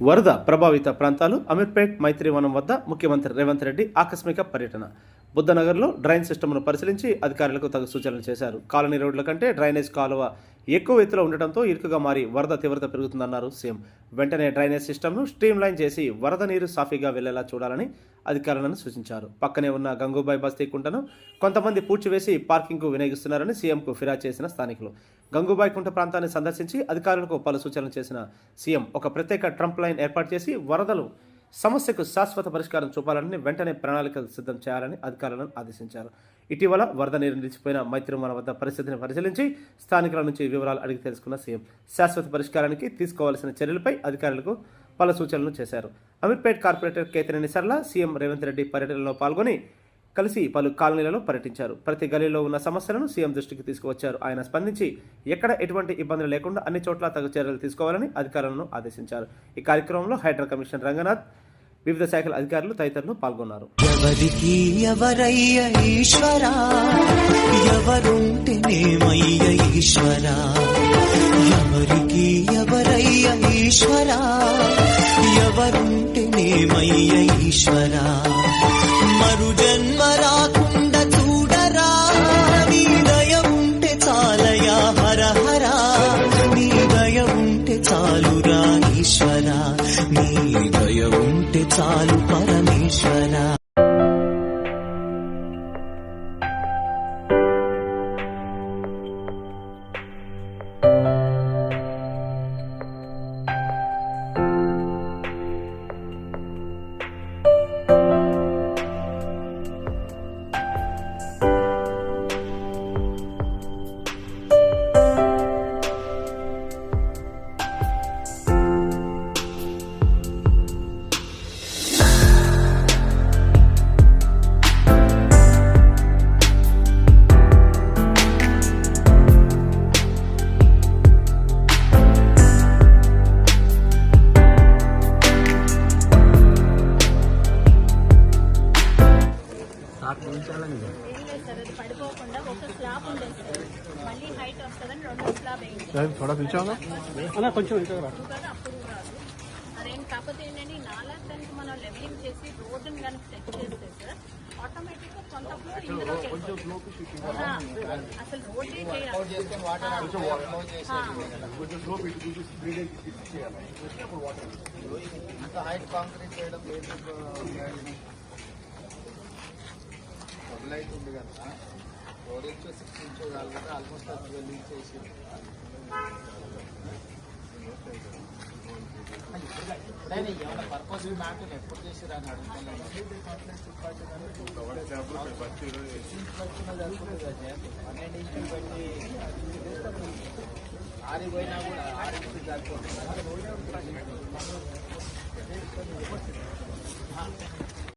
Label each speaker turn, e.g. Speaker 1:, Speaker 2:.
Speaker 1: వరద ప్రభావిత ప్రాంతాలు అమీర్పేట్ మైత్రివనం వద్ద ముఖ్యమంత్రి రేవంత్ రెడ్డి ఆకస్మిక పర్యటన. బుద్ధనగర్లో డ్రైన్ సిస్టమ్ను పరిశీలించి అధికారులకు తగు సూచనలు చేశారు. కాలనీ రోడ్ల కంటే డ్రైనేజ్ కాలువ ఎక్కువ ఎత్తులో ఉండటంతో ఇరుకుగా మారి వరద తీవ్రత పెరుగుతుందన్నారు సీఎం. వెంటనే డ్రైనేజ్ సిస్టమ్ను స్ట్రీమ్లైన్ చేసి వరద నీరు సాఫీగా వెళ్లేలా చూడాలని అధికారులను సూచించారు. పక్కనే ఉన్న గంగూబాయ్ బస్తీ కుంటను కొంతమంది పూడ్చివేసి పార్కింగ్కు వినియోగిస్తున్నారని సీఎంకు ఫిర్యాదు చేసిన స్థానికులు. గంగూబాయ్ కుంట ప్రాంతాన్ని సందర్శించి అధికారులకు పలు సూచనలు చేసిన సీఎం ఒక ప్రత్యేక ట్రంప్ లైన్ ఏర్పాటు చేసి వరదలు సమస్యకు శాశ్వత పరిష్కారం చూపాలని వెంటనే ప్రణాళికలు సిద్ధం చేయాలని అధికారులను ఆదేశించారు. ఇటీవల వరద నీరు నిలిచిపోయిన మైత్రివనం వద్ద పరిస్థితిని పరిశీలించి స్థానికుల నుంచి వివరాలు అడిగి తెలుసుకున్న సీఎం శాశ్వత పరిష్కారానికి తీసుకోవాల్సిన చర్యలపై అధికారులకు పలు సూచనలు చేశారు. అమీర్పేట్ కార్పొరేటర్ కేతినేని సరళ సీఎం రేవంత్ రెడ్డి పర్యటనలో పాల్గొని కలిసి పలు కాలనీలలో పర్యటించారు. ప్రతి గలీలో ఉన్న సమస్యలను సీఎం దృష్టికి తీసుకువచ్చారు. ఆయన స్పందించి ఎక్కడ ఎటువంటి ఇబ్బందులు లేకుండా అన్ని చోట్ల తగు చర్యలు తీసుకోవాలని అధికారులను ఆదేశించారు. ఈ కార్యక్రమంలో హైడ్రా కమిషనర్ రంగనాథ్, వివిధ శాఖల అధికారులు తదితరులు పాల్గొన్నారు.
Speaker 2: ఎవరికి ఎవరయ్య ఈశ్వరా, ఎవరుంటేనేమయ్య ఈశ్వరా, ఎవరికి ఎవరయ్య ఈశ్వరా, ఎవరుంటేనేమయ్య ఈశ్వరా, మరు జన్మ రాకుండా చూడరా, నీ దయ ఉంటే చాలయా హర హరా, నీ దయ ఉంటే చాలురా ఈశ్వరా, నీ దయ ఉంటే చాలు పరమేశ్వరా.
Speaker 3: పడిపోకుండా ఒక స్లాబ్ ఉండేది సార్, మళ్ళీ హైట్ వస్తుందని రెండో స్లాబ్ వేయించారు.
Speaker 1: కొంచెం
Speaker 3: అప్పుడు రాదు అదేం. కాకపోతే ఏంటంటే నాలా దానికి మనం లెవెలింగ్ చేసి రోడ్డుని కనుక సెట్ చేస్తే సార్ ఆటోమేటిక్ గా కొంత ఫ్లోర్ ఇందులోకి అసలు రోడ్డే
Speaker 4: లైట్ ఉంది కదా, రోడ్ ఇంచో 6 ఇంచో కాదు, ఆల్మోస్ట్ 12 ఇంచ్ వేసి ఏమైనా పర్పస్ మ్యాప్ ఎప్పుడు చేసిరా అని అడుగుతున్నాను. ఆరిపోయినా కూడా 6 ఇంచులు సరిపోతుంది.